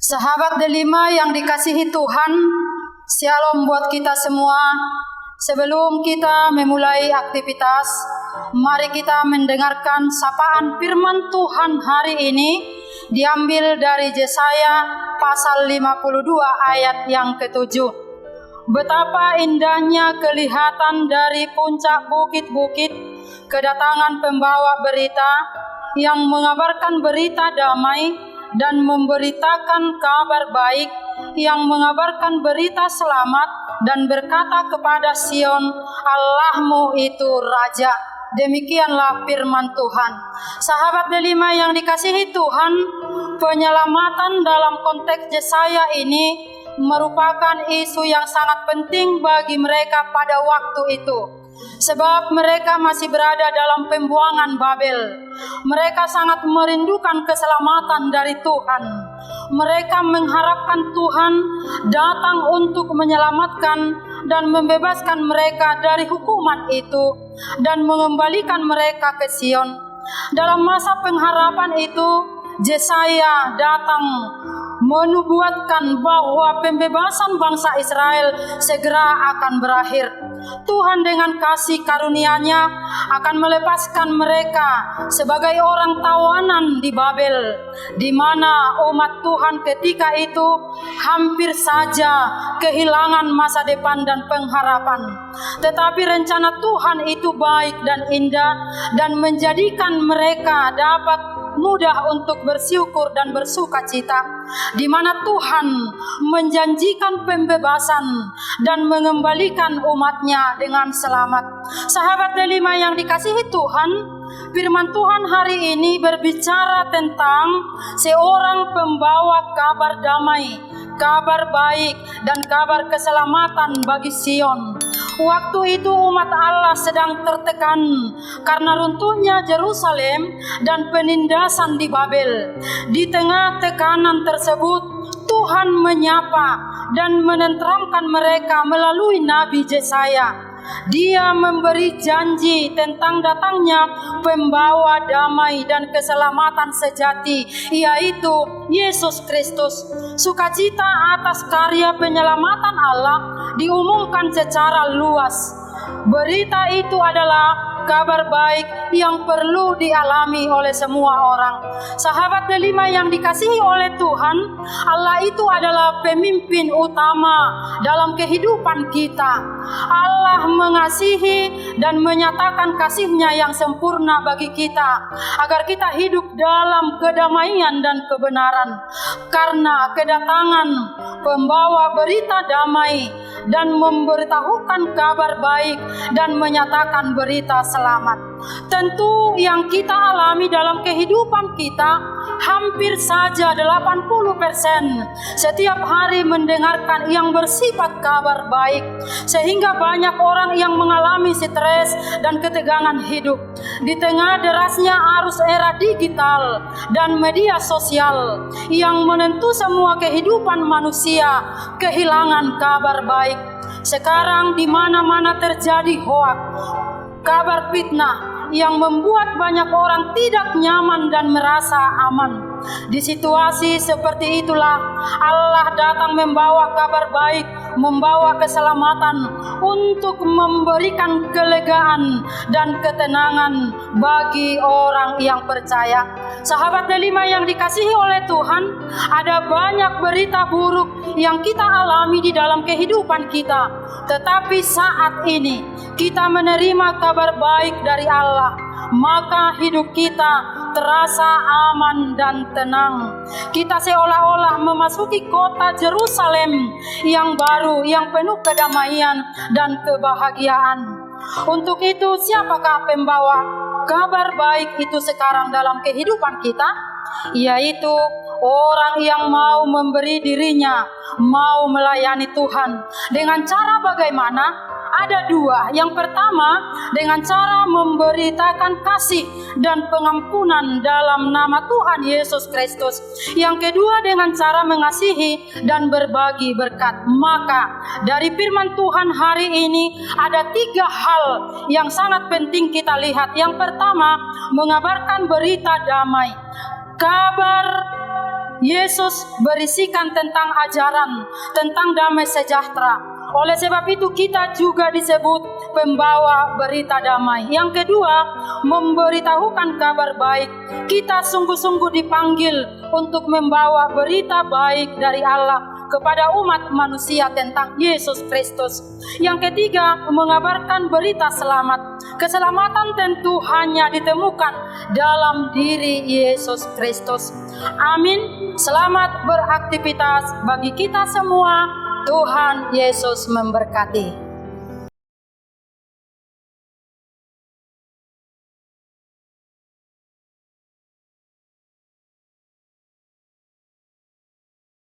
Sahabat delima yang dikasihi Tuhan, shalom buat kita semua. Sebelum kita memulai aktivitas, mari kita mendengarkan sapaan firman Tuhan hari ini, diambil dari Yesaya pasal 52 ayat yang ke-7. Betapa indahnya kelihatan dari puncak bukit-bukit kedatangan pembawa berita yang mengabarkan berita damai dan memberitakan kabar baik, yang mengabarkan berita selamat dan berkata kepada Sion, Allahmu itu Raja. Demikianlah firman Tuhan. Sahabat delima yang dikasihi Tuhan, penyelamatan dalam konteks Yesaya ini merupakan isu yang sangat penting bagi mereka pada waktu itu. Sebab mereka masih berada dalam pembuangan Babel. Mereka sangat merindukan keselamatan dari Tuhan. Mereka mengharapkan Tuhan datang untuk menyelamatkan dan membebaskan mereka dari hukuman itu dan mengembalikan mereka ke Sion. Dalam masa pengharapan itu, Yesaya datang menubuatkan bahwa pembebasan bangsa Israel segera akan berakhir. Tuhan dengan kasih karunia-Nya akan melepaskan mereka sebagai orang tawanan di Babel, di mana umat Tuhan ketika itu hampir saja kehilangan masa depan dan pengharapan. Tetapi rencana Tuhan itu baik dan indah dan menjadikan mereka dapat mudah untuk bersyukur dan bersuka cita, di mana Tuhan menjanjikan pembebasan dan mengembalikan umatnya dengan selamat. Sahabat delima yang dikasihi Tuhan, firman Tuhan hari ini berbicara tentang seorang pembawa kabar damai, kabar baik, dan kabar keselamatan bagi Sion. Waktu itu umat Allah sedang tertekan karena runtuhnya Yerusalem dan penindasan di Babel. Di tengah tekanan tersebut, Tuhan menyapa dan menenteramkan mereka melalui Nabi Yesaya. Dia memberi janji tentang datangnya pembawa damai dan keselamatan sejati, yaitu Yesus Kristus. Sukacita atas karya penyelamatan Allah diumumkan secara luas. Berita itu adalah kabar baik yang perlu dialami oleh semua orang. Sahabat delima yang dikasihi oleh Tuhan, Allah itu adalah pemimpin utama dalam kehidupan kita. Allah mengasihi dan menyatakan kasih-Nya yang sempurna bagi kita, agar kita hidup dalam kedamaian dan kebenaran. Karena kedatangan pembawa berita damai dan memberitahukan kabar baik dan menyatakan berita selamat. Tentu yang kita alami dalam kehidupan kita hampir saja 80% setiap hari mendengarkan yang bersifat kabar baik, sehingga banyak orang yang mengalami stres dan ketegangan hidup. Di tengah derasnya arus era digital dan media sosial yang menentu semua kehidupan manusia, kehilangan kabar baik. Sekarang di mana-mana terjadi hoak, kabar fitnah yang membuat banyak orang tidak nyaman dan merasa aman. Di situasi seperti itulah Allah datang membawa kabar baik, membawa keselamatan untuk memberikan kelegaan dan ketenangan bagi orang yang percaya. Sahabat delima yang dikasihi oleh Tuhan, ada banyak berita buruk yang kita alami di dalam kehidupan kita. Tetapi saat ini kita menerima kabar baik dari Allah, maka hidup kita terasa aman dan tenang. Kita seolah-olah memasuki kota Yerusalem yang baru, yang penuh kedamaian dan kebahagiaan. Untuk itu, siapakah pembawa kabar baik itu sekarang dalam kehidupan kita? Yaitu orang yang mau memberi dirinya, mau melayani Tuhan. Dengan cara bagaimana? Ada dua. Yang pertama, dengan cara memberitakan kasih dan pengampunan dalam nama Tuhan Yesus Kristus. Yang kedua, dengan cara mengasihi dan berbagi berkat. Maka dari firman Tuhan hari ini ada 3 hal yang sangat penting kita lihat. Yang pertama, mengabarkan berita damai. Kabar Yesus berisikan tentang ajaran, tentang damai sejahtera. Oleh sebab itu kita juga disebut pembawa berita damai. Yang kedua, memberitahukan kabar baik. Kita sungguh-sungguh dipanggil untuk membawa berita baik dari Allah kepada umat manusia tentang Yesus Kristus. Yang ketiga, mengabarkan berita selamat. Keselamatan tentu hanya ditemukan dalam diri Yesus Kristus. Amin. Selamat beraktivitas bagi kita semua. Tuhan Yesus memberkati.